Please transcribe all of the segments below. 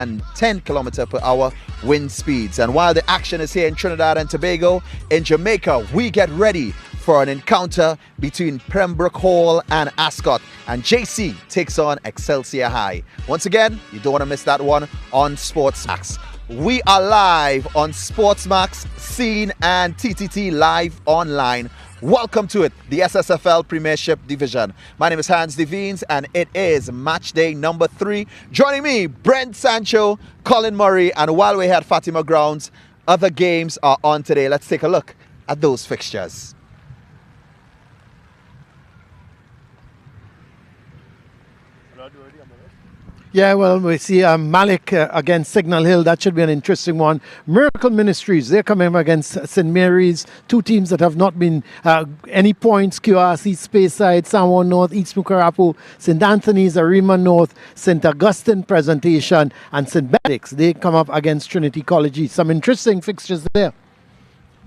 km/h wind speeds. And while the action is here in Trinidad and Tobago, in Jamaica, we get ready for an encounter between Pembroke Hall and Ascot, and JC takes on Excelsior High. Once again, you don't want to miss that one on Sportsmax. We are live on Sportsmax, Scene and TTT live online. Welcome to it, the SSFL Premiership Division. My name is Hans Devines, and it is match day number 3. Joining me, Brent Sancho, Colin Murray, and while we're here at Fatima Grounds, other games are on today. Let's take a look at those fixtures. Yeah, well, we see Malik against Signal Hill. That should be an interesting one. Miracle Ministries, they're coming up against St. Mary's, two teams that have not been any points. QRC, Speyside, San Juan North, East Mukarapu, St. Anthony's, Arima North, St. Augustine Presentation, and St. Benedict's. They come up against Trinity College East. Some interesting fixtures there.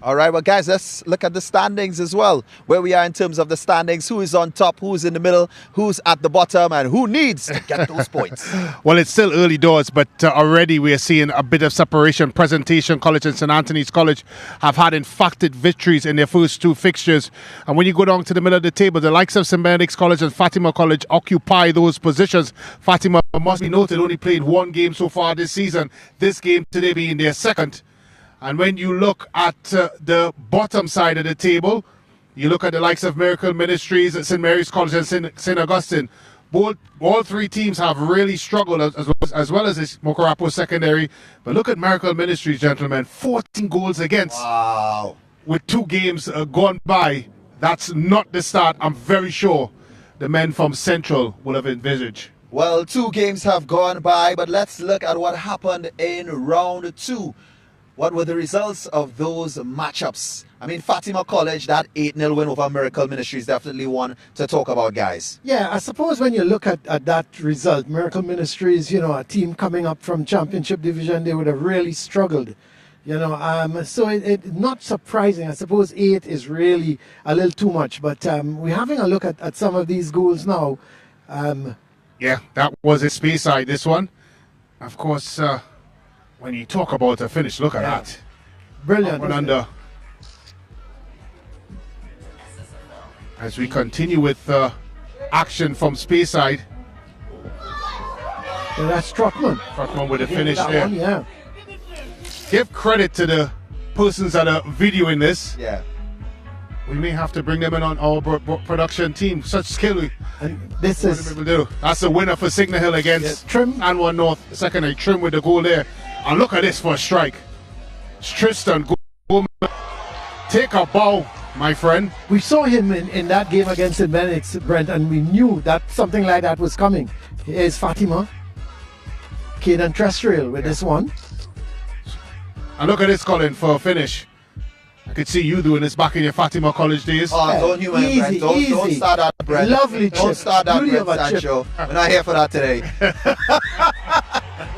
All right, well, guys, let's look at the standings as well, where we are in terms of the standings, who is on top, who's in the middle, who's at the bottom, and who needs to get those points. Well, it's still early doors, but already we are seeing a bit of separation. Presentation College and St. Anthony's College have had emphatic victories in their first two fixtures. And when you go down to the middle of the table, the likes of St. Benedict's College and Fatima College occupy those positions. Fatima, must be noted, only played one game so far this season, this game today being their second. And when you look at the bottom side of the table, you look at the likes of Miracle Ministries at St. Mary's College and St. Augustine. All three teams have really struggled as well as this Mukarapu secondary. But look at Miracle Ministries, gentlemen. 14 goals against. Wow. With 2 games gone by. That's not the start I'm very sure the men from Central will have envisaged. Well, 2 games have gone by, but let's look at what happened in round 2. What were the results of those matchups? I mean, Fatima College, that 8-0 win over Miracle Ministries, definitely one to talk about, guys. Yeah, I suppose when you look at that result, Miracle Ministries, you know, a team coming up from Championship Division, they would have really struggled. You know, so it's not surprising. I suppose 8 is really a little too much. But we're having a look at some of these goals now. Yeah, that was a Speyside, this one. Of course, when you talk about a finish, look at that. Brilliant. Under. As we continue with action from Speyside. Yeah, that's Trotman. Trotman with a finish there. One, yeah. Give credit to the persons that are videoing this. Yeah. We may have to bring them in on our production team. Such skill. And this is... That's a winner for Signal Hill against Trim. And One North. Secondary Trim with the goal there. And look at this for a strike. Tristan, take a bow, my friend. We saw him in that game against St. Benedict's, Brent, and we knew that something like that was coming. Here's Fatima. Caden Trestrill with this one. And look at this, Colin, for a finish. I could see you doing this back in your Fatima College days. Oh, don't you, man, Brent. Don't start that, Brent. Lovely chip. Don't start that, Brent Sancho. We're not here for that today.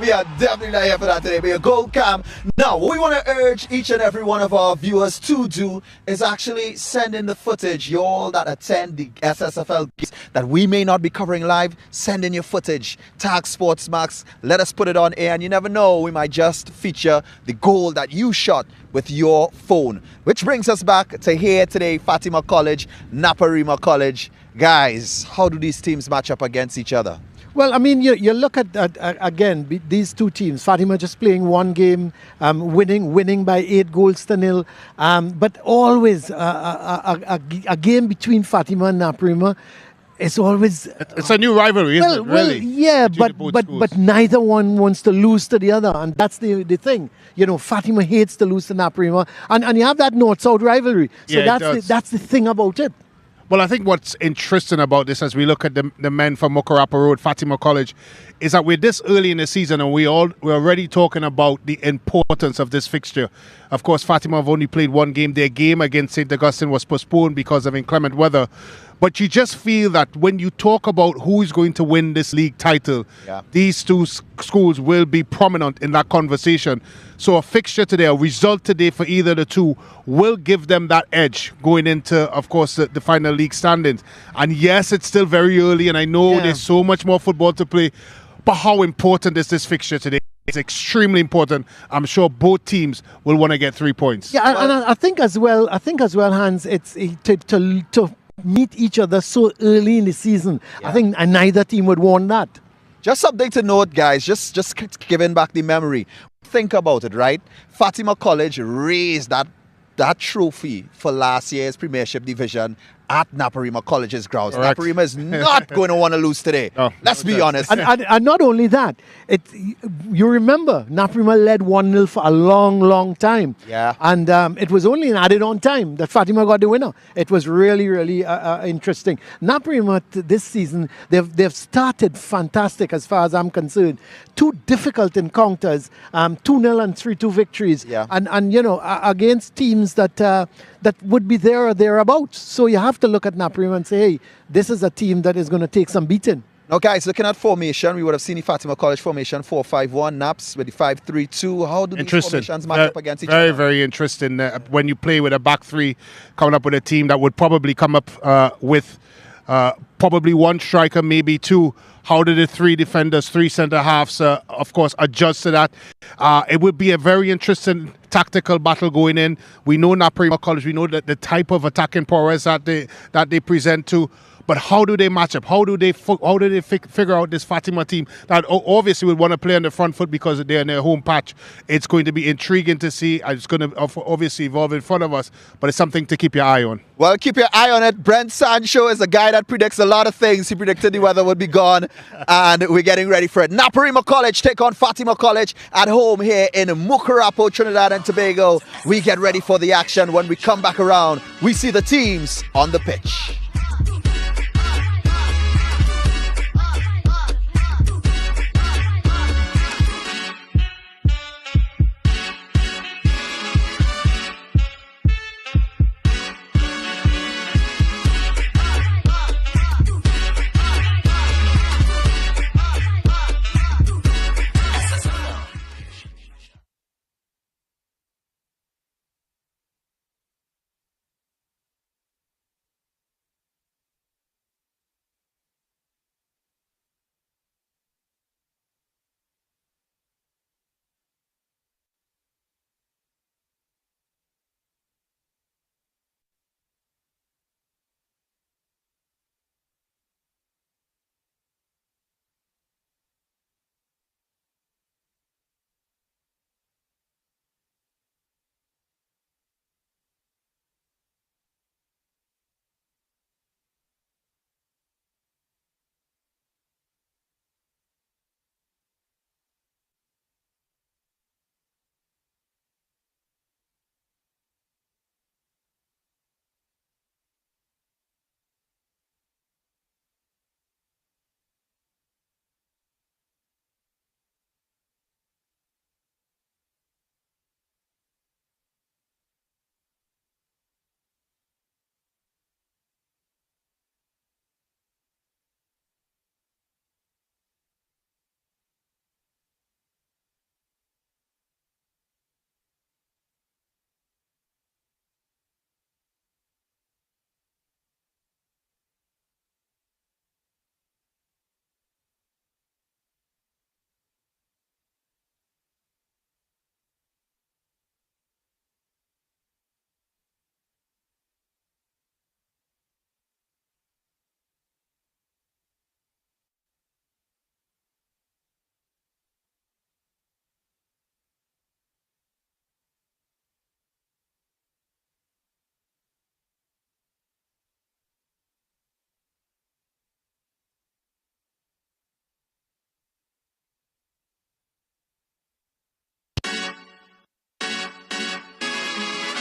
We are definitely not here for that today. We are gold cam. Now, what we want to urge each and every one of our viewers to do is actually send in the footage. You all that attend the SSFL games that we may not be covering live, send in your footage. Tag Sportsmax. Let us put it on air. And you never know, we might just feature the goal that you shot with your phone. Which brings us back to here today, Fatima College, Naparima College. Guys, how do these teams match up against each other? Well, I mean, you look at again, these two teams. Fatima just playing one game, winning by 8 goals to 0. But always a game between Fatima and Naparima. It's always... It's a new rivalry, isn't it, really? Well, yeah, but neither one wants to lose to the other. And that's the thing. You know, Fatima hates to lose to Naparima. And you have that north-south rivalry. So yeah, that's the thing about it. Well, I think what's interesting about this as we look at the men from Mukarapu Road, Fatima College, is that we're this early in the season and we're already talking about the importance of this fixture. Of course, Fatima have only played one game. Their game against St. Augustine was postponed because of inclement weather. But you just feel that when you talk about who is going to win this league title, these two schools will be prominent in that conversation. So a fixture today, a result today for either of the two will give them that edge going into, of course, the final league standings. And yes, it's still very early, and I know there's so much more football to play. But how important is this fixture today? It's extremely important. I'm sure both teams will want to get 3 points. Yeah, and I think as well, Hans, it's to meet each other so early in the season. Yeah. I think neither team would want that. Just something to note, guys, just giving back the memory. Think about it, right? Fatima College raised that trophy for last year's Premiership Division at Naparima College's grounds. Correct. Naparima is not going to want to lose today. No, Let's be honest. And not only that, you remember Naparima led 1-0 for a long, long time. Yeah. And it was only in added on time that Fatima got the winner. It was really, really interesting. Naparima this season, they've started fantastic as far as I'm concerned. 2 difficult encounters, 2-0 and 3-2 victories. Yeah. And you know, against teams that would be there or thereabouts. So you have to look at Naparima and say, hey, this is a team that is going to take some beating. Now, guys, looking at formation, we would have seen the Fatima College formation 4-5-1, Naps with the 5-3-2. How do these formations match up against each other? Very, very interesting. When you play with a back three, coming up with a team that would probably come up with probably 1 striker, maybe 2. How do the 3 defenders, 3 centre halves, of course, adjust to that? It would be a very interesting tactical battle going in. We know Naparima College. We know that the type of attacking prowess that they present to. But how do they match up? How do they figure out this Fatima team that obviously would want to play on the front foot because they're in their home patch? It's going to be intriguing to see. It's going to obviously evolve in front of us, but it's something to keep your eye on. Well, keep your eye on it. Brent Sancho is a guy that predicts a lot of things. He predicted the weather would be gone, and we're getting ready for it. Naparima College take on Fatima College at home here in Mucurapo, Trinidad and Tobago. We get ready for the action. When we come back around, we see the teams on the pitch.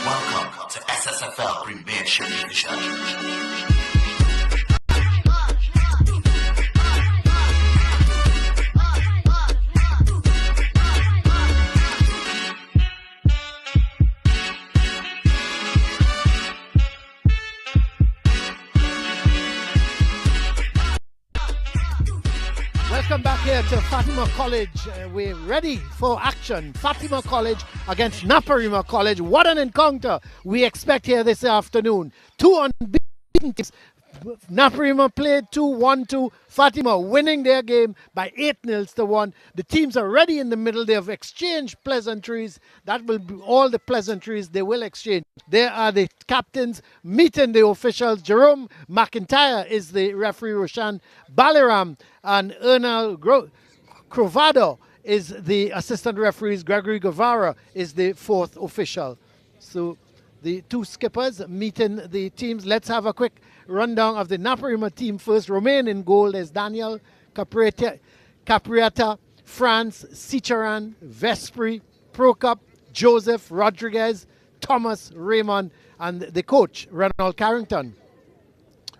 Welcome to SSFL Premiership Division. Welcome back here to Fatima College. We're ready for action. Fatima College against Naparima College. What an encounter we expect here this afternoon. 2 unbeaten teams Naparima played 2-1-2. Fatima winning their game by 8-1. The teams are ready in the middle. They have exchanged pleasantries. That will be all the pleasantries they will exchange. There are the captains meeting the officials. Jerome McIntyre is the referee. Roshan Balaram and Ernal Crovado is the assistant referees. Gregory Guevara is the fourth official. So the two skippers meeting the teams. Let's have a quick rundown of the Naparima team first. Romain in goal. There's Daniel Capriata, France, Sicharan, Vespri, Prokop, Joseph, Rodriguez, Thomas, Raymond, and the coach, Ronald Carrington.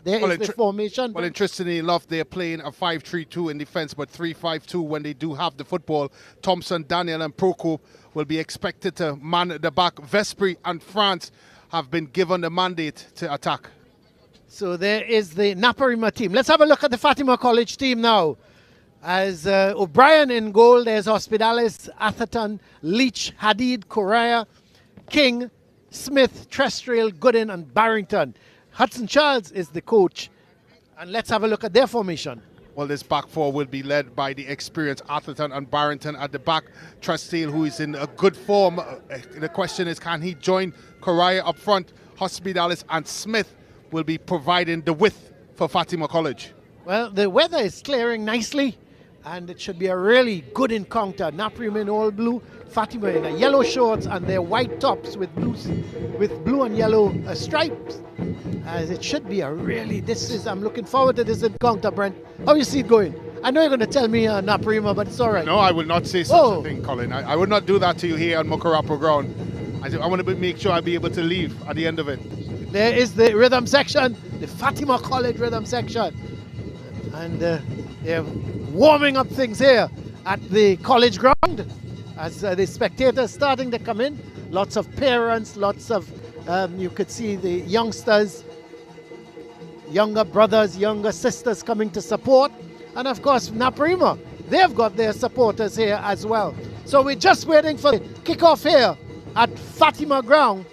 There is the formation. Well, interestingly enough, they're playing a 5-3-2 in defense, but 3-5-2 when they do have the football. Thompson, Daniel, and Prokop will be expected to man the back. Vespri and France have been given the mandate to attack. So there is the Naparima team. Let's have a look at the Fatima College team now. As O'Brien in goal, there's Hospitalis, Atherton, Leach, Hadid, Correa, King, Smith, Trestrill, Gooden, and Barrington. Hudson Charles is the coach. And let's have a look at their formation. Well, this back four will be led by the experienced Atherton and Barrington at the back. Trestrill, who is in a good form. The question is, can he join Correa up front? Hospitalis and Smith will be providing the width for Fatima College. Well, the weather is clearing nicely, and it should be a really good encounter. Naparima in all blue, Fatima in a yellow shorts and their white tops with blue and yellow stripes. As it should be a really, I'm looking forward to this encounter, Brent. How you see it going? I know you're going to tell me Naparima, but it's all right. No, I will not say such a thing, Colin. I would not do that to you here on Mokarapo ground. I want to make sure I'll be able to leave at the end of it. There is the rhythm section, the Fatima College rhythm section. And they're warming up things here at the college ground as the spectators starting to come in. Lots of parents, lots of, you could see the youngsters, younger brothers, younger sisters coming to support. And of course, Naparima, they've got their supporters here as well. So we're just waiting for the kickoff here at Fatima ground.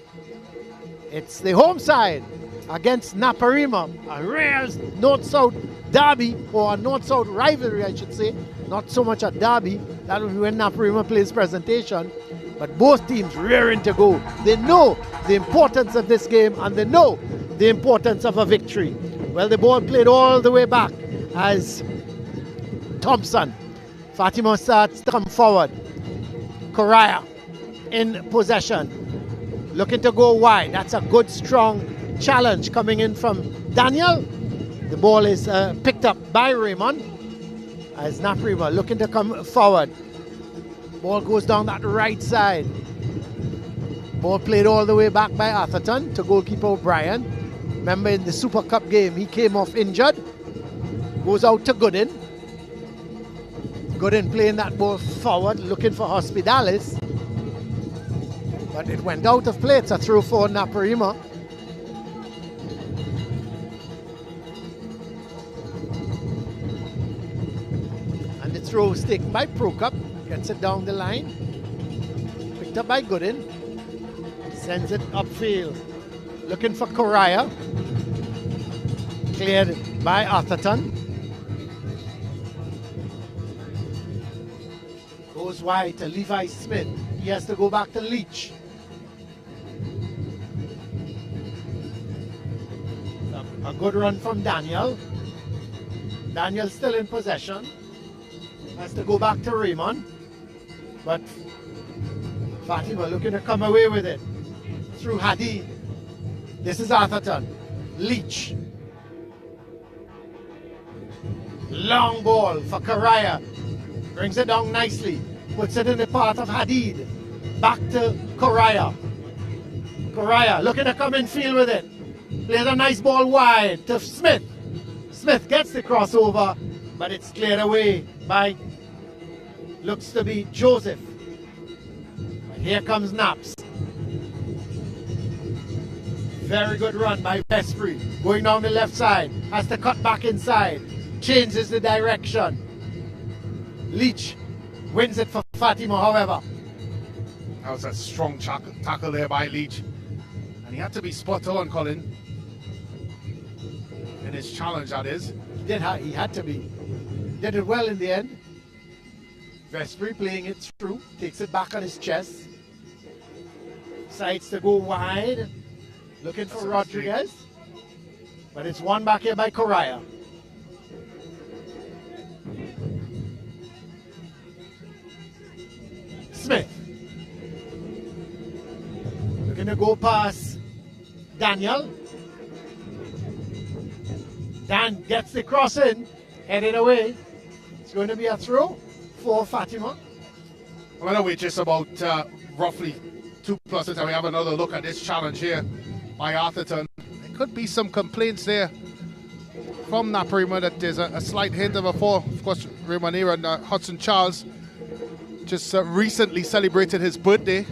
It's the home side against Naparima, a real North-South derby, or a North-South rivalry, I should say. Not so much a derby. That will be when Naparima plays presentation. But both teams rearing to go. They know the importance of this game, and they know the importance of a victory. Well, the ball played all the way back as Thompson. Fatima starts to come forward. Correa in possession. Looking to go wide. That's a good, strong challenge coming in from Daniel. The ball is picked up by Raymond as Naparima looking to come forward. Ball goes down that right side. Ball played all the way back by Atherton to goalkeeper O'Brien. Remember in the Super Cup game, he came off injured. Goes out to Gooden. Gooden playing that ball forward, looking for Hospitalis. But it went out of play. It's a throw for Naparima. And the throw is taken by Prokop. Gets it down the line. Picked up by Gooden. Sends it upfield. Looking for Correa. Cleared by Atherton. Goes wide to Levi Smith. He has to go back to Leach. A good run from Daniel. Daniel still in possession. Has to go back to Raymond. But Fatima looking to come away with it. Through Hadid. This is Atherton. Leach. Long ball for Correa. Brings it down nicely. Puts it in the path of Hadid. Back to Correa. Correa looking to come in field with it. Plays a nice ball wide to Smith. Smith gets the crossover, but it's cleared away by, looks to be Joseph. But here comes Naps. Very good run by Vespri. Going down the left side. Has to cut back inside. Changes the direction. Leach wins it for Fatima, however. That was a strong tackle there by Leach. And he had to be spot on, Colin. And his challenge, that is. He had to be. Did it well in the end. Vespri playing it through, takes it back on his chest. Decides to go wide, looking for Rodriguez. But it's won back here by Correa. Smith. Looking to go past Daniel. Dan gets the cross in, headed away. It's going to be a throw for Fatima. Well, anyway, just about roughly 2+ and we have another look at this challenge here by Atherton. There could be some complaints there from Naparima that there's a slight hint of a fall. Of course, Raymondera and Hudson Charles just recently celebrated his birthday.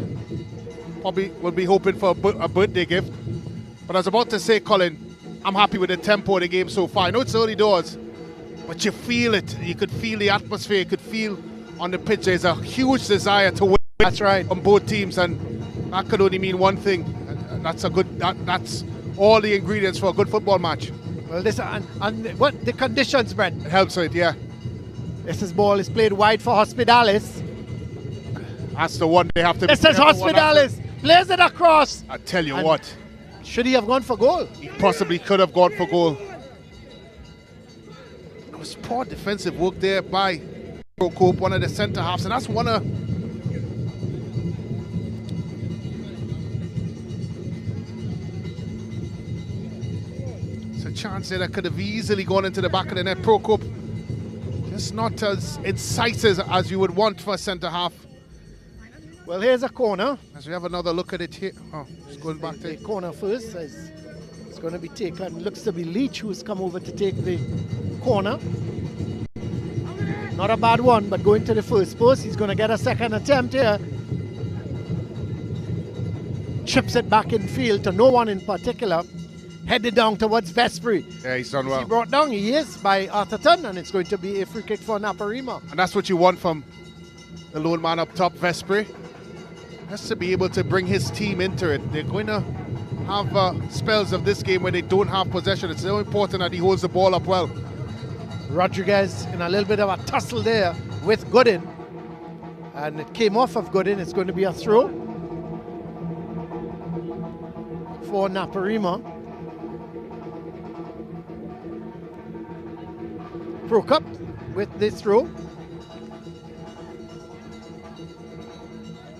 Probably will be hoping for a birthday gift. But I was about to say, Colin, I'm happy with the tempo of the game so far. I know it's early doors, but you feel it. You could feel the atmosphere. You could feel on the pitch there's a huge desire to win. That's right. On both teams, and that could only mean one thing. And that's that's all the ingredients for a good football match. Well, this and what the conditions, Brent? It helps it, yeah. This ball is played wide for Hospitalis. That's the one they have to. This is Hospitalis. Plays it across. I tell you what. Should he have gone for goal? He possibly could have gone for goal. It was poor defensive work there by Procope, one of the centre halves, and that's one of. It's a chance there that could have easily gone into the back of the net. Procope just not as incisive as you would want for a centre half. Well, here's a corner. As we have another look at it here. Oh, it's going back to the corner first. It's going to be taken. Looks to be Leach who's come over to take the corner. Not a bad one, but going to the first post. He's going to get a second attempt here. Chips it back in field to no one in particular. Headed down towards Vespri. Yeah, he's done well. He brought down, he is, by Atherton, and it's going to be a free kick for Naparima. And that's what you want from the lone man up top, Vespri. Has to be able to bring his team into it. They're going to have spells of this game where they don't have possession. It's so important that he holds the ball up well. Rodriguez in a little bit of a tussle there with Gooden. And it came off of Gooden. It's going to be a throw for Naparima. Procup with this throw.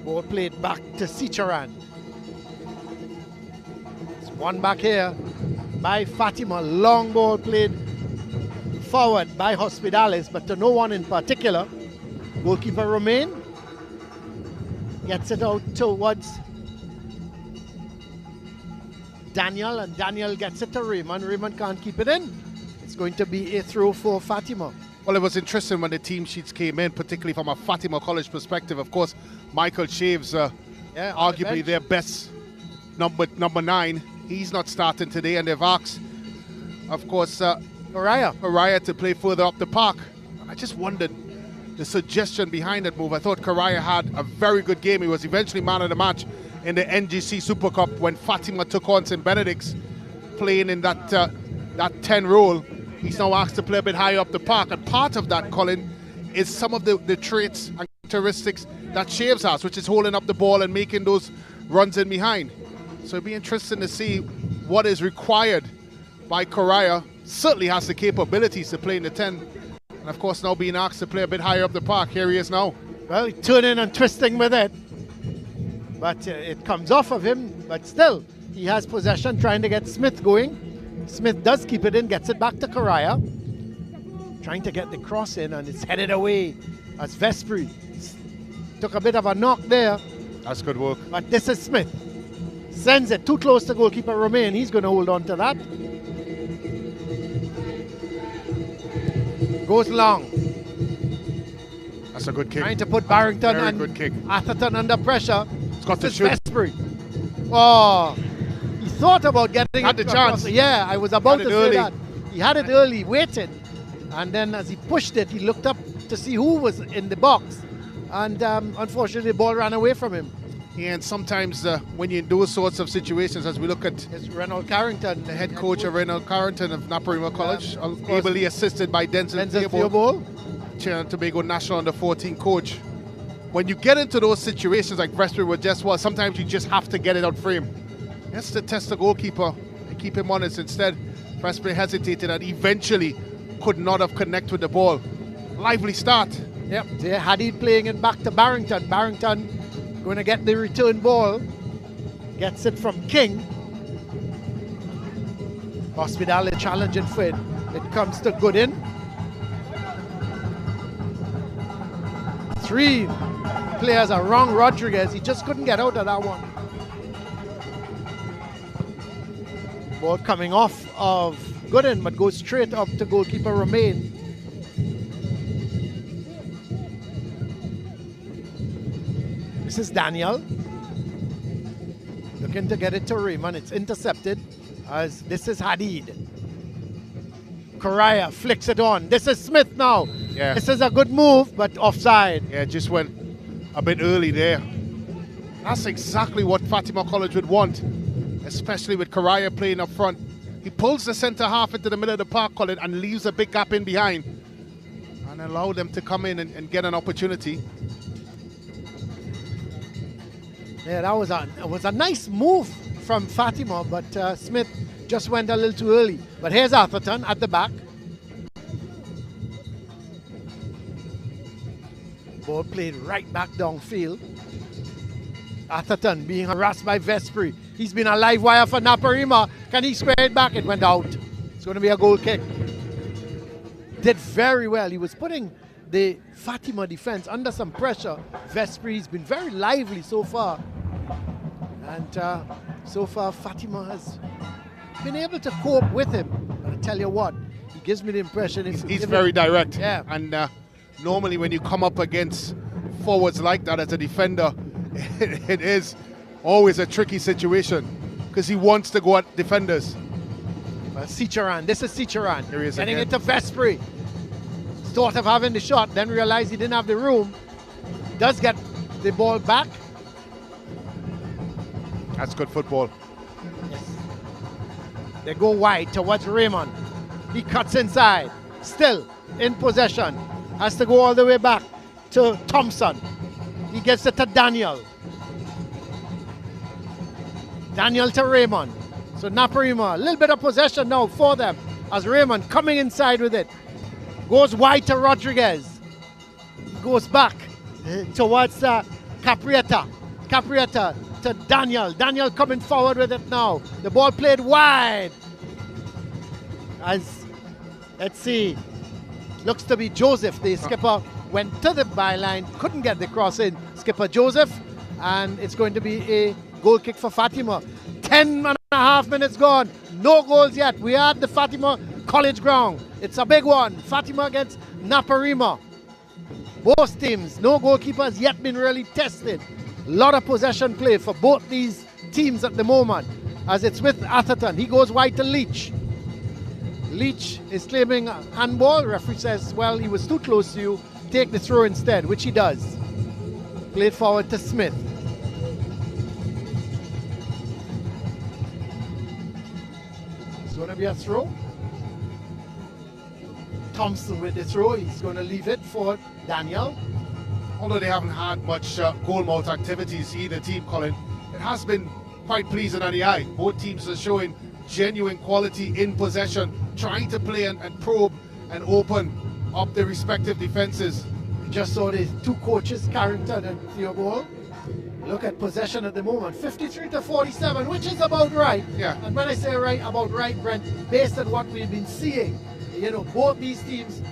Ball played back to Sicharan. It's one back here by Fatima. Long ball played forward by Hospitalis, but to no one in particular. Goalkeeper Romain gets it out towards Daniel, and Daniel gets it to Raymond. Raymond can't keep it in. It's going to be a throw for Fatima. Well, it was interesting when the team sheets came in, particularly from a Fatima College perspective. Of course, Michael Shaves, arguably their best number 9. He's not starting today, and they've asked, of course, Correa to play further up the park. I just wondered the suggestion behind that move. I thought Correa had a very good game. He was eventually man of the match in the NGC Super Cup when Fatima took on St. Benedict's, playing in that 10 role. He's now asked to play a bit higher up the park, and part of that, Colin, is some of the traits and characteristics that Shaves has, which is holding up the ball and making those runs in behind. So it'll be interesting to see what is required by Correa. Certainly has the capabilities to play in the 10, and of course now being asked to play a bit higher up the park. Here he is now. Well, turning and twisting with it, but it comes off of him, but still he has possession, trying to get Smith going. Smith does keep it in, gets it back to Correa, trying to get the cross in, and it's headed away as Vespri took a bit of a knock there. That's good work. But this is Smith. Sends it too close to goalkeeper Romain. He's going to hold on to that. Goes long. That's a good kick. Trying to put Barrington and good kick. Atherton under pressure. It's got to shoot. Vespri. Oh, he thought about getting had it the chance. Yeah, I was about to say early. that. He had it early, waited. And then as he pushed it, he looked up to see who was in the box. And unfortunately, the ball ran away from him. Yeah, and sometimes when you're in those sorts of situations, as we look at It's Reynold Carrington, the head coach of Reynold Carrington of Naparima College, ably assisted by Denzel Theobald, Trinidad and Tobago National Under 14 coach. When you get into those situations like Vespri was just was, sometimes you just have to get it out frame. That's to test the goalkeeper and keep him honest. Instead, Vespri hesitated and eventually could not have connected with the ball. Lively start. Yep, they had it playing it back to Barrington. Barrington going to get the return ball. Gets it from King. Hospital is challenging for it. It comes to Gooden. 3 players are wrong. Rodriguez, he just couldn't get out of that one. Ball coming off of Gooden, but goes straight up to goalkeeper Romain. This is Daniel. Looking to get it to Raymond. It's intercepted. As this is Hadid. Correa flicks it on. This is Smith now. Yeah. This is a good move, but offside. Yeah, just went a bit early there. That's exactly what Fatima College would want, especially with Correa playing up front. He pulls the centre half into the middle of the park, Colin, and leaves a big gap in behind and allow them to come in and get an opportunity. Yeah, that was a nice move from Fatima, but Smith just went a little too early. But here's Atherton at the back. Ball played right back downfield. Atherton being harassed by Vespri. He's been a live wire for Naparima. Can he square it back? It went out. It's going to be a goal kick. Did very well. He was putting the Fatima defense under some pressure. Vespri's been very lively so far. And so far Fatima has been able to cope with him. But I tell you what, he gives me the impression he's very direct. Yeah. And normally when you come up against forwards like that as a defender, it is always a tricky situation because he wants to go at defenders. Well, Sicharan, this is Sicharan. Here he is getting again. it to Vespri. Thought of having the shot, then realized he didn't have the room. Does get the ball back. That's good football. Yes. They go wide towards Raymond. He cuts inside. Still in possession. Has to go all the way back to Thompson. He gets it to Daniel. Daniel to Raymond. So Naparima, a little bit of possession now for them as Raymond coming inside with it. Goes wide to Rodriguez. Goes back towards Caprieta. Caprieta to Daniel. Daniel coming forward with it now. The ball played wide. As, let's see, looks to be Joseph. The skipper went to the byline, couldn't get the cross in. Skipper Joseph, and it's going to be a goal kick for Fatima. 10.5 minutes gone. No goals yet. We are at the Fatima College ground. It's a big one. Fatima against Naparima. Both teams, no goalkeepers yet been really tested. A lot of possession play for both these teams at the moment. As it's with Atherton. He goes wide to Leach. Leach is claiming handball. Referee says, well, he was too close to you. Take the throw instead, which he does. Played forward to Smith. It's going to be a throw. Thompson with the throw. He's going to leave it for Daniel. Although they haven't had much goal mouth activities either team, Colin, it has been quite pleasing on the eye. Both teams are showing genuine quality in possession, trying to play and probe and open up their respective defenses. Just saw the two coaches, Carrington and Theobald. Look at possession at the moment, 53-47, which is about right. Yeah. And when I say about right, Brent, based on what we've been seeing, you know, both these teams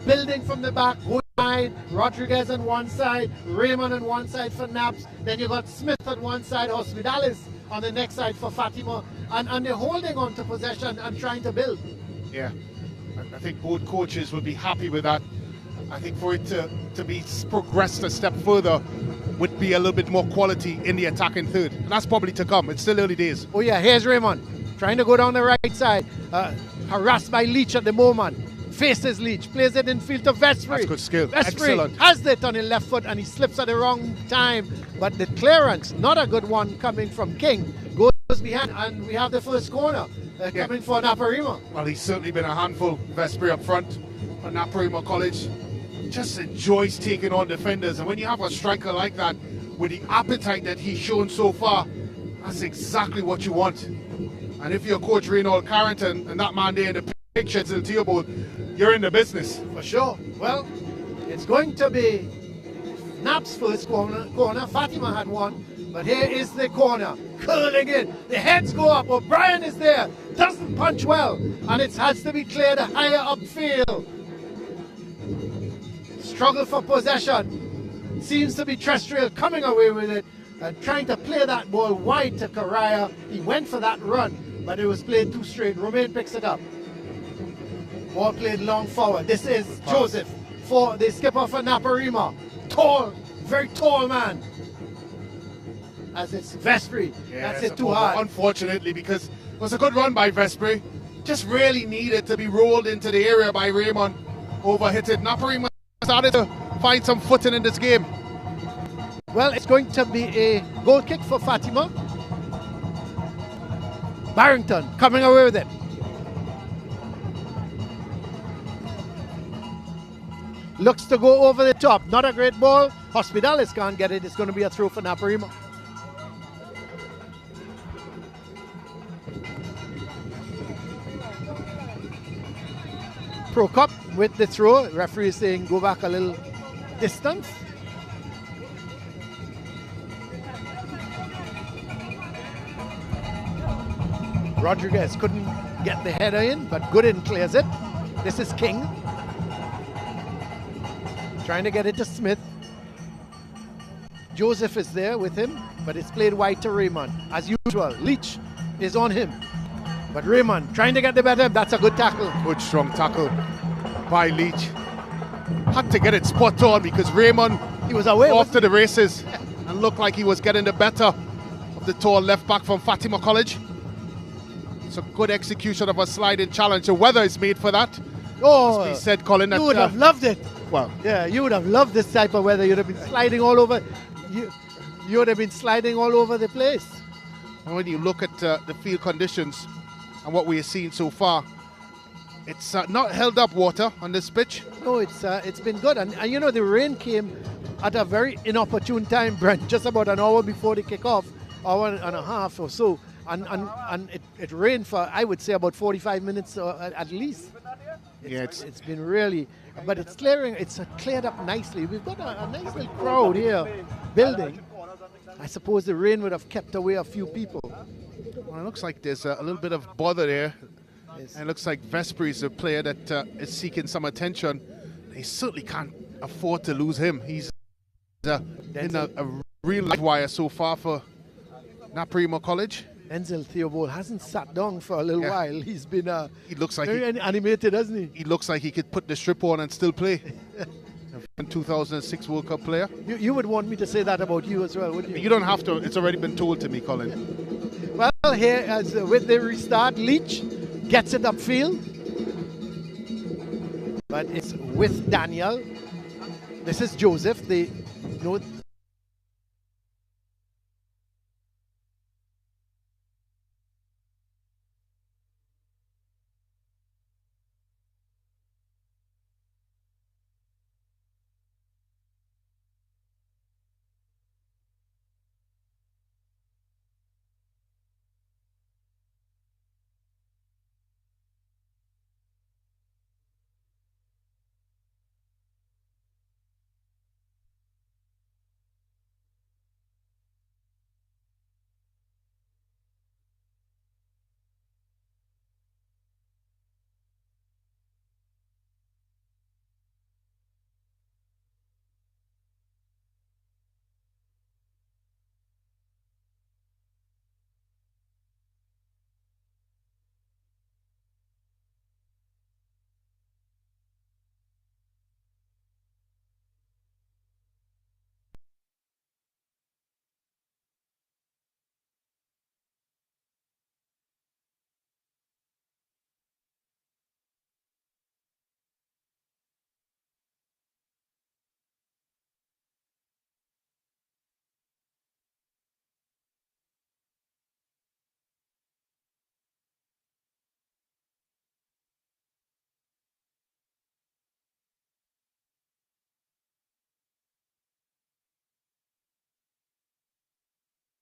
building from the back, going wide, Rodriguez on one side, Raymond on one side for Naps, then you got Smith on one side, Hospitalis on the next side for Fatima, and they're holding on to possession and trying to build. Yeah, I think both coaches would be happy with that. I think for it to be progressed a step further would be a little bit more quality in the attacking third. And that's probably to come. It's still early days. Oh yeah, here's Raymond trying to go down the right side. Harassed by Leach at the moment. faces Leach, plays it in field to Vestry. That's good skill. Vestry Excellent. has it on his left foot and he slips at the wrong time. But the clearance, not a good one coming from King, goes behind, and we have the first corner coming for Naparima. Well, he's certainly been a handful, Vespri up front at Naparima College. Just enjoys taking on defenders, and when you have a striker like that with the appetite that he's shown so far, that's exactly what you want. And if you're Coach Reynold Carrington and that man there in the pictures in Theobald, you're in the business. For sure. Well, it's going to be Nap's first corner. Fatima had one, but here is the corner. Curling in. The heads go up. O'Brien is there. Doesn't punch well. And it has to be cleared higher upfield. Struggle for possession. Seems to be Terrestrial coming away with it and trying to play that ball wide to Karaya. He went for that run, but it was played too straight. Romain picks it up. Ball played long forward. This is Joseph for the skipper for Naparima. Tall, very tall man. As it's Vespri. That's it too hard. Unfortunately, because it was a good run by Vespri. Just really needed to be rolled into the area by Raymond. Overhit it. Naparima started to find some footing in this game. Well, it's going to be a goal kick for Fatima. Barrington coming away with it. Looks to go over the top. Not a great ball. Hospitalis can't get it. It's going to be a throw for Naparima. Pro Cup with the throw. Referee is saying go back a little distance. Rodriguez couldn't get the header in, but Gooden clears it. This is King. Trying to get it to Smith. Joseph is there with him, but it's played wide to Raymond. As usual, Leach is on him. But Raymond trying to get the better. That's a good tackle. Good strong tackle by Leach. Had to get it spot on because Raymond, he was away off to the races and looked like he was getting the better of the tall left back from Fatima College. It's a good execution of a sliding challenge. The weather is made for that. Oh, as we said, Colin, you would have loved it. Well, yeah, you would have loved this type of weather. You'd have been sliding all over. You would have been sliding all over the place. And when you look at the field conditions and what we have seen so far, it's not held up water on this pitch. No, it's been good. And you know, the rain came at a very inopportune time, Brent, just about an hour before the kickoff, hour and a half or so. And it rained for, I would say, about 45 minutes at least. It's been really, but it's clearing. It's cleared up nicely. We've got a nice little crowd here building. I suppose the rain would have kept away a few people. Well, it looks like there's a little bit of bother there. Yes. And it looks like Vespri is a player that is seeking some attention. They certainly can't afford to lose him. He's in a real live wire so far for Naparima College. Denzel Theobald hasn't sat down for a little while. He's been he looks like very animated, hasn't he? He looks like he could put the strip on and still play. A 2006 World Cup player. You would want me to say that about you as well, wouldn't you? You don't have to. It's already been told to me, Colin. Well, here as with the restart, Leach gets it upfield. But it's with Daniel. This is Joseph.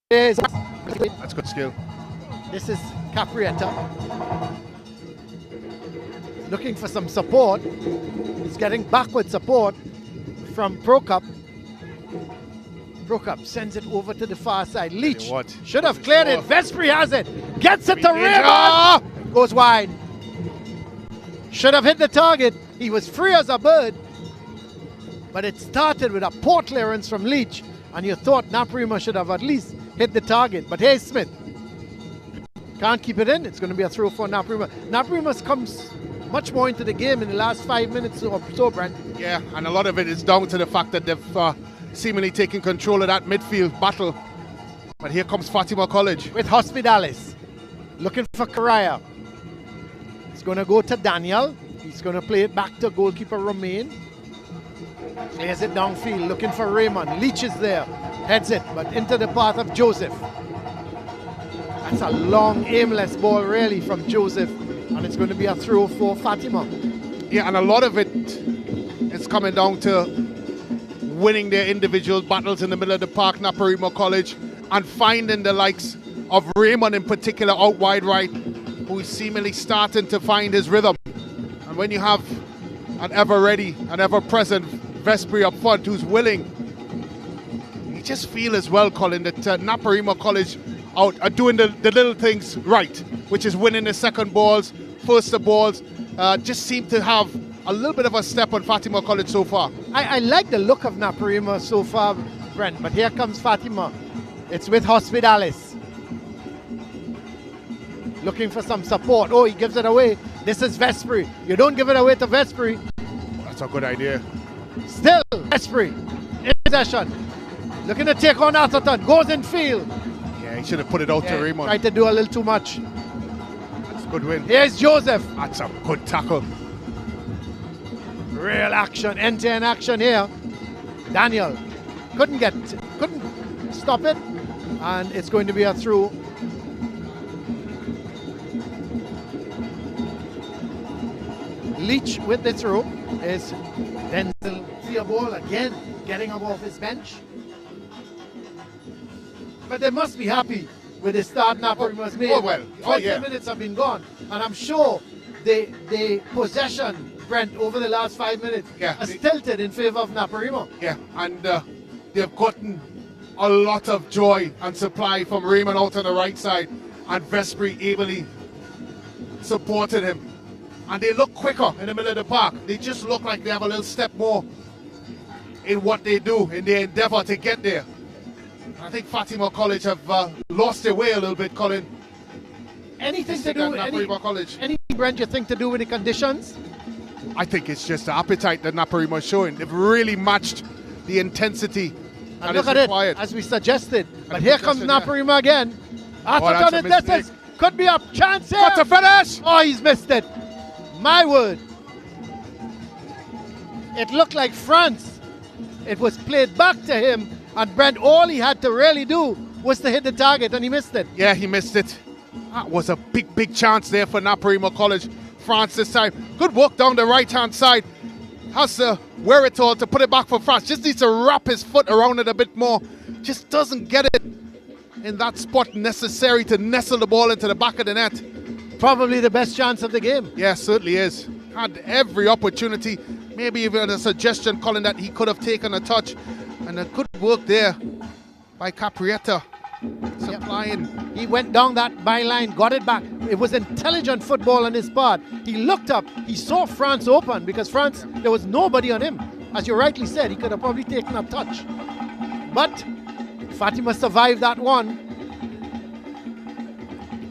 That's good skill. This is Caprietta. Looking for some support. He's getting backward support from Prokop. Prokop sends it over to the far side. Leach should have cleared it. Vespri has it. Gets it to Raymond. Goes wide. Should have hit the target. He was free as a bird. But it started with a poor clearance from Leach. And you thought Naparima should have at least hit the target. But hey, Smith can't keep it in. It's going to be a throw for Naparima. Naparima comes much more into the game in the last 5 minutes or so, Brent. Yeah, and a lot of it is down to the fact that they've seemingly taken control of that midfield battle. But here comes Fatima College. With Hospitalis. Looking for Karaya. It's going to go to Daniel. He's going to play it back to goalkeeper Romain. Plays it downfield, looking for Raymond. Leach is there. Heads it, but into the path of Joseph. That's a long, aimless ball, really, from Joseph. And it's going to be a throw for Fatima. Yeah, and a lot of it is coming down to winning their individual battles in the middle of the park, Naparima College, and finding the likes of Raymond in particular out wide right, who is seemingly starting to find his rhythm. And when you have an ever-ready and ever-present Vespri up front who's willing, you just feel as well, Colin, that Naparima College are doing the little things right, which is winning the second balls, first the balls, just seem to have a little bit of a step on Fatima College so far. I like the look of Naparima so far, Brent, but here comes Fatima. It's with Hospitalis. Looking for some support. Oh, he gives it away. This is Vespri. You don't give it away to Vespri. That's a good idea. Still Vespri in possession. Looking to take on Atherton. Goes in field. Yeah, he should have put it out to Raymond. Tried to do a little too much. That's a good win. Here's Joseph. That's a good tackle. Real action, end-to-end action here. Daniel couldn't stop it, and it's going to be a through. Leach with the throw is Denzel Theobald again getting up off his bench. But they must be happy with the start Naparima's made. 20 minutes have been gone, and I'm sure the possession, Brent, over the last 5 minutes has tilted in favor of Naparima. Yeah, and they've gotten a lot of joy and supply from Raymond out on the right side, and Vespri ably supported him. And they look quicker in the middle of the park. They just look like they have a little step more in what they do, in their endeavor to get there. I think Fatima College have lost their way a little bit, Colin. Anything to do with any Brent, you think, to do with the conditions? I think it's just the appetite that Naparima is showing. They've really matched the intensity that is required. As we suggested. But here comes Naparima again. Atherton in distance. Could be a chance here. Got to finish. Oh, he's missed it. My word. It looked like France. It was played back to him. And Brent, all he had to really do was to hit the target, and he missed it. Yeah, he missed it. That was a big chance there for Naparima College. France this time. Good work down the right-hand side. Has the wherewithal to put it back for France. Just needs to wrap his foot around it a bit more. Just doesn't get it in that spot necessary to nestle the ball into the back of the net. Probably the best chance of the game. Yeah, certainly is. Had every opportunity. Maybe even a suggestion, Colin, that he could have taken a touch. And a good work there by Caprietta. Supplying. Yep. He went down that byline, got it back. It was intelligent football on his part. He looked up, he saw France open, because France, there was nobody on him. As you rightly said, he could have probably taken a touch. But Fatima survived that one.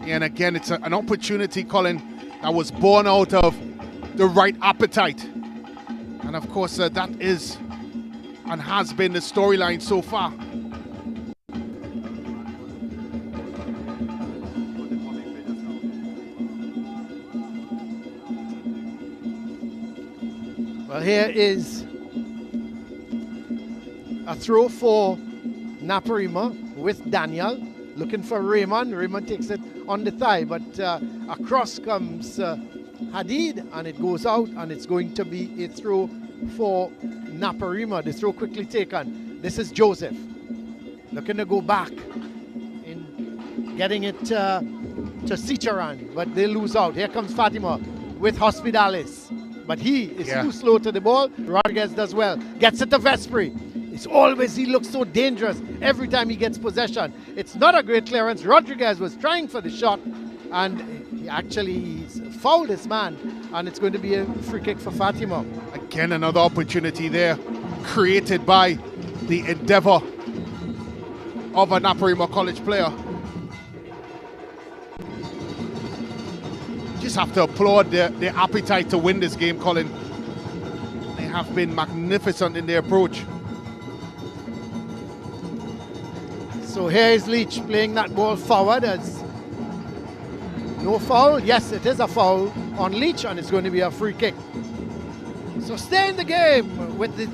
And again, it's an opportunity, Colin, that was born out of the right appetite. And of course, that is and has been the storyline so far. Well, here is a throw for Naparima with Daniel. Looking for Raymond. Raymond takes it on the thigh, but across comes Hadid, and it goes out, and it's going to be a throw for Naparima. The throw quickly taken. This is Joseph. Looking to go back. getting it to Sicharan, but they lose out. Here comes Fatima with Hospitalis, but he is too slow to the ball. Rodriguez does well, gets it to Vespri. He looks so dangerous every time he gets possession. It's not a great clearance. Rodriguez was trying for the shot, and he's fouled this man, and it's going to be a free kick for Fatima. Again, another opportunity there created by the endeavor of a Naparima College player. Just have to applaud their appetite to win this game, Colin. They have been magnificent in their approach. So here is Leach playing that ball forward. As no foul. Yes, it is a foul on Leach, and it's going to be a free kick. So stay in the game with the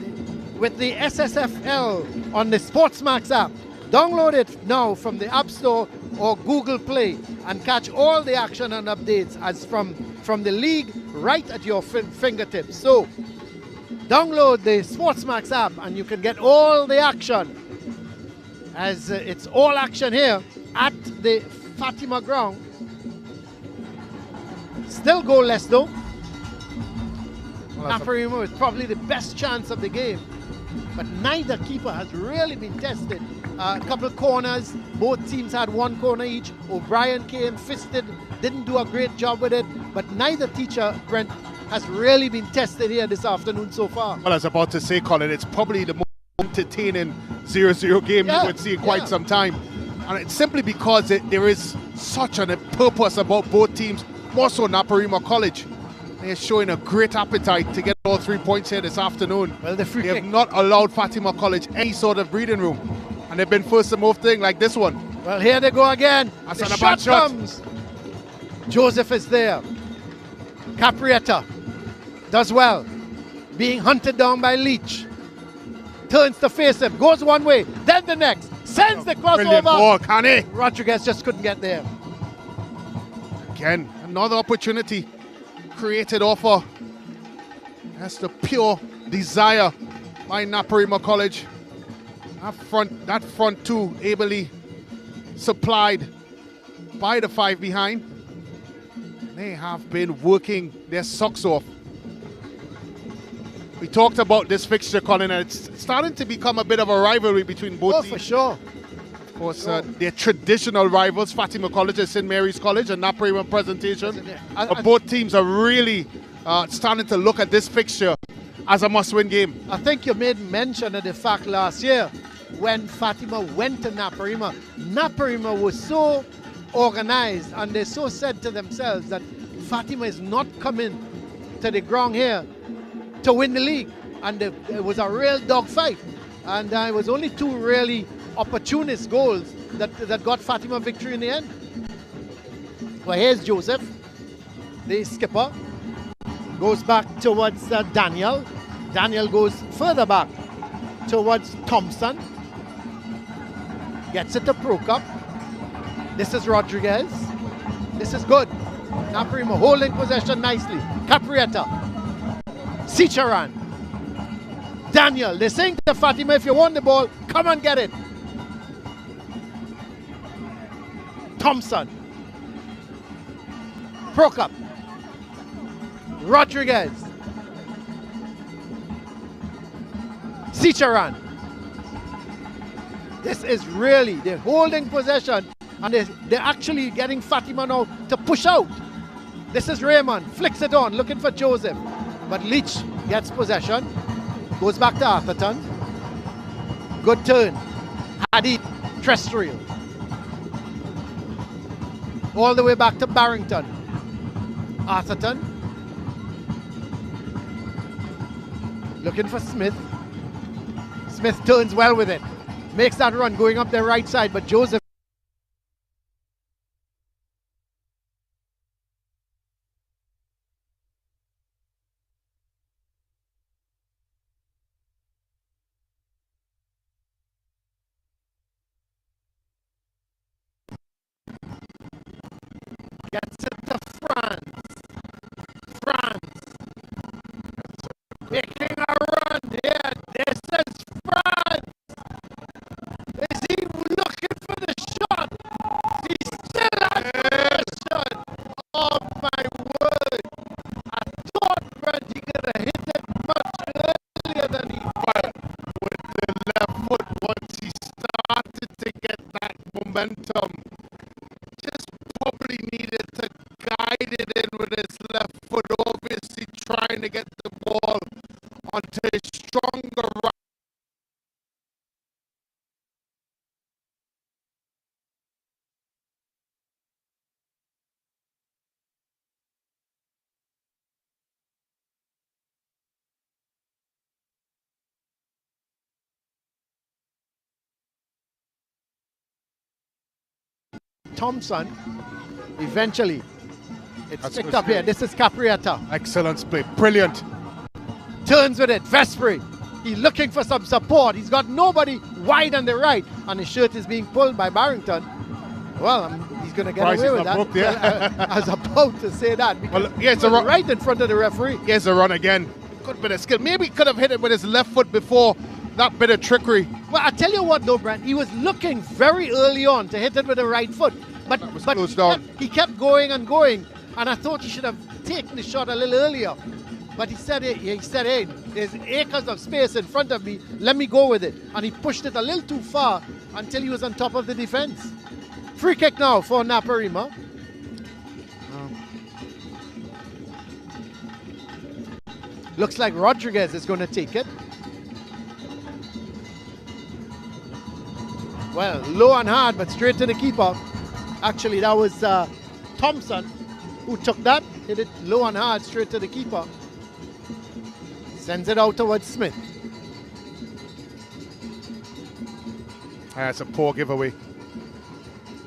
SSFL on the Sportsmax app. Download it now from the App Store or Google Play and catch all the action and updates as from the league right at your fingertips. So download the Sportsmax app and you can get all the action, as it's all action here at the Fatima ground. Still goalless though. Naparima is probably the best chance of the game, but neither keeper has really been tested. A couple of corners, both teams had one corner each. O'Brien came, fisted, didn't do a great job with it, but neither teacher, Brent, has really been tested here this afternoon so far. Well, I was about to say, Colin, it's probably the most entertaining 0-0 game you would see in quite some time. And it's simply because there is such a purpose about both teams, more so Naparima College. They're showing a great appetite to get all 3 points here this afternoon. Well, the free they kick have not allowed Fatima College any sort of breathing room. And they've been forced to move things like this one. Well, here they go again. That's the not a shot bad shot. comes. Joseph is there. Caprietta does well. Being hunted down by Leach. Turns to face him. Goes one way, then the next. Sends the Brilliant ball, crossover. can he? Rodriguez just couldn't get there. Again, another opportunity created offer. That's the pure desire by Naparima College. That front two ably supplied by the five behind. They have been working their socks off. We talked about this fixture, Colin, and it's starting to become a bit of a rivalry between both teams. For sure. Of course, their traditional rivals, Fatima College and St. Mary's College, and Naparima Presentation. But both teams are really starting to look at this fixture as a must-win game. I think you made mention of the fact last year when Fatima went to Naparima. Naparima was so organized, and they so said to themselves that Fatima is not coming to the ground here to win the league. And it was a real dogfight. And it was only two really opportunist goals that got Fatima victory in the end. Well, here's Joseph, the skipper. Goes back towards Daniel. Daniel goes further back towards Thompson. Gets it to Prokop. This is Rodriguez. This is good. Naparima holding possession nicely. Caprietta. Sicharan. Daniel. They're saying to Fatima, if you want the ball, come and get it. Thompson. Prokop. Rodriguez. Sicharan. This is really, they're holding possession, and they're actually getting Fatima now to push out. This is Raymond, flicks it on, looking for Joseph. But Leach gets possession, goes back to Atherton. Good turn. Hadid, Trestrial. All the way back to Barrington. Atherton. Looking for Smith. Smith turns well with it. Makes that run going up the right side, but Joseph gets it to France. Making a run here. This is France. Is he looking for the shot? He to get that momentum. Just probably needed to guide it in with his left foot, obviously trying to get the ball onto his stronger right. Thompson, eventually, it's That's picked up here. This is Capriata. Excellent play. Brilliant. Turns with it. Vespri. He's looking for some support. He's got nobody wide on the right, and his shirt is being pulled by Barrington. Well, he's going to get away with that. Booked, yeah. Well, I was about to say that. Well, yeah, it's a run right in front of the referee. Here's a run again. Could have been a skill. Maybe he could have hit it with his left foot before that bit of trickery. Well, I tell you what, though, Brent, he was looking very early on to hit it with the right foot, but closed down. He kept going and going, and I thought he should have taken the shot a little earlier. But he said, hey, there's acres of space in front of me. Let me go with it, and he pushed it a little too far until he was on top of the defense. Free kick now for Naparima. Looks like Rodriguez is going to take it. Well, low and hard, but straight to the keeper. Actually, that was Thompson who took that, hit it low and hard, straight to the keeper. Sends it out towards Smith. That's a poor giveaway.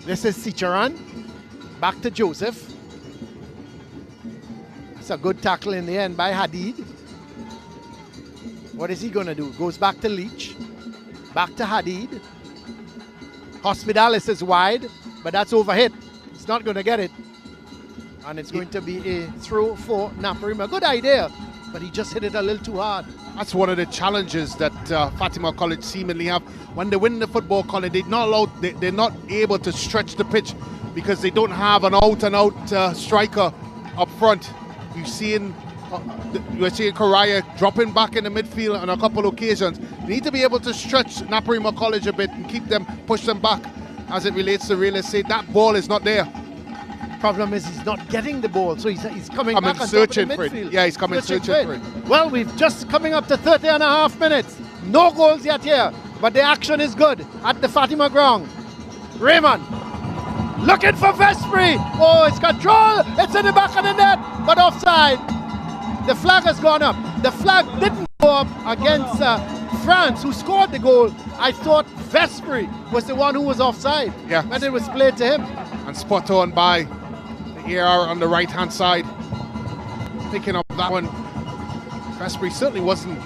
This is Sicharan. Back to Joseph. It's a good tackle in the end by Hadid. What is he going to do? Goes back to Leach. Back to Hadid. Hospitalis is wide, but that's overhit. He's not going to get it. And it's going to be a throw for Naparima. Good idea, but he just hit it a little too hard. That's one of the challenges that Fatima College seemingly have. When they win the football college, they're not able to stretch the pitch because they don't have an out-and-out striker up front. We're seeing Correa dropping back in the midfield on a couple of occasions. They need to be able to stretch Naparima College a bit and push them back as it relates to real estate. That ball is not there. Problem is he's not getting the ball, so he's coming back on searching top of the for it. midfield. Yeah, he's coming searching for it. Well, we've just coming up to 30 and a half minutes. No goals yet here, but the action is good at the Fatima ground. Raymond looking for Vespri. Oh, it's control. It's in the back of the net, but offside. The flag has gone up. The flag didn't go up against France, who scored the goal. I thought Vespri was the one who was offside. Yeah. And it was played to him. And spot on by the AR on the right-hand side. Picking up that one. Vespri certainly wasn't.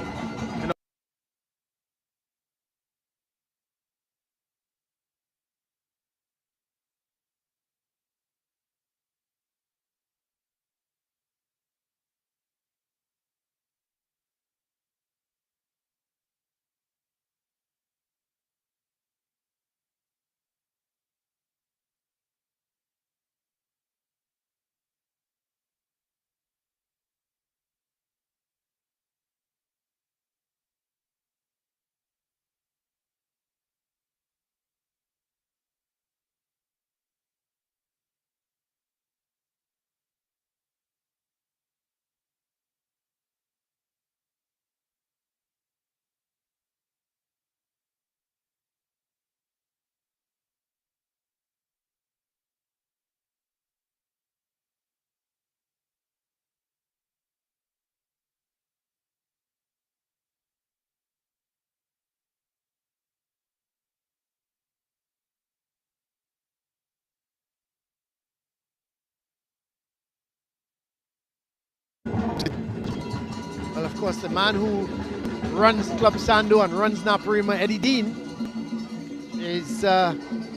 Well, of course, the man who runs Club Sando and runs Naparima, Eddie Dean, is